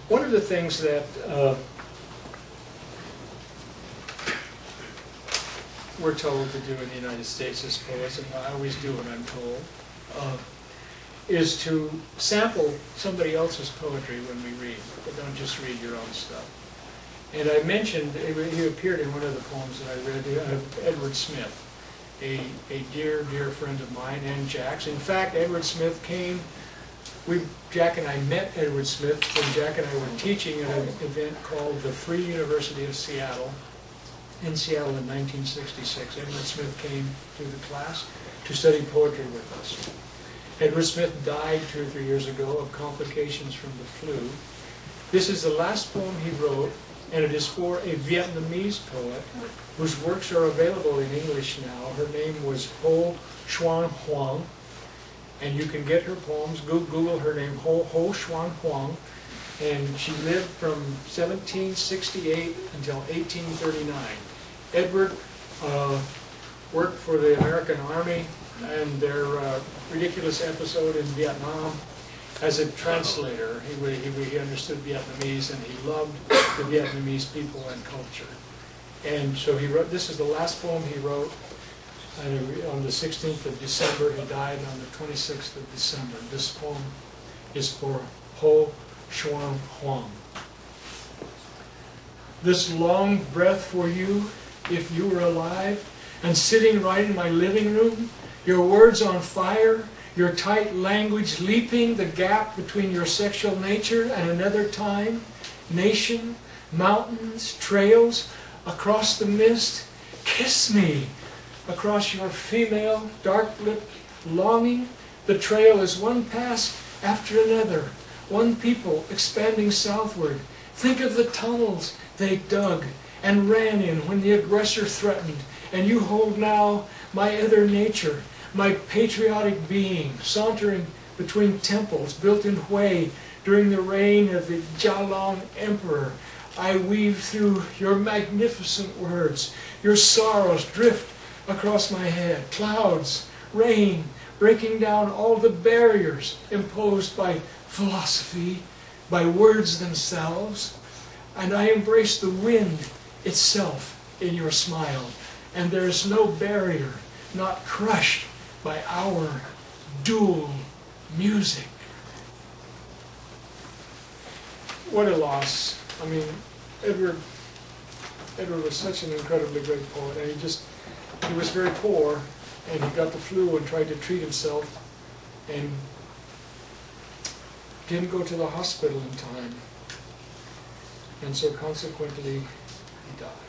One of the things that we're told to do in the United States as poets, and I always do what I'm told, is to sample somebody else's poetry when we read, but don't just read your own stuff. And I mentioned, he appeared in one of the poems that I read, Edward Smith, a dear, dear friend of mine, and Jack's. In fact, Edward Smith came, Jack and I met Edward Smith when Jack and I were teaching at an event called the Free University of Seattle, in Seattle in 1966. Edward Smith came to the class to study poetry with us. Edward Smith died 2 or 3 years ago of complications from the flu. This is the last poem he wrote, and it is for a Vietnamese poet whose works are available in English now. Her name was Ho Xoanh Thoanh, and you can get her poems. Google her name, Ho Xoanh Thoanh, and she lived from 1768 until 1839. Edward worked for the American Army and their ridiculous episode in Vietnam as a translator. He understood Vietnamese, and he loved the Vietnamese people and culture. And so he wrote, this is the last poem he wrote, and on the 16th of December. He died on the 26th of December. This poem is for Ho Xoanh Thoanh. This long breath for you, if you were alive, and sitting right in my living room, your words on fire, your tight language leaping the gap between your sexual nature and another time, nation, mountains, trails, across the mist, kiss me. Across your female, dark-lipped longing, the trail is one pass after another, one people expanding southward. Think of the tunnels they dug and ran in when the aggressor threatened, and you hold now my other nature, my patriotic being, sauntering between temples built in Hui during the reign of the Jialong Emperor. I weave through your magnificent words. Your sorrows drift across my head. Clouds, rain, breaking down all the barriers imposed by philosophy, by words themselves. And I embrace the wind itself in your smile. And there is no barrier not crushed by our dual music. What a loss. I mean, Edward was such an incredibly great poet, and he was very poor, and he got the flu and tried to treat himself, and didn't go to the hospital in time, and so consequently he died.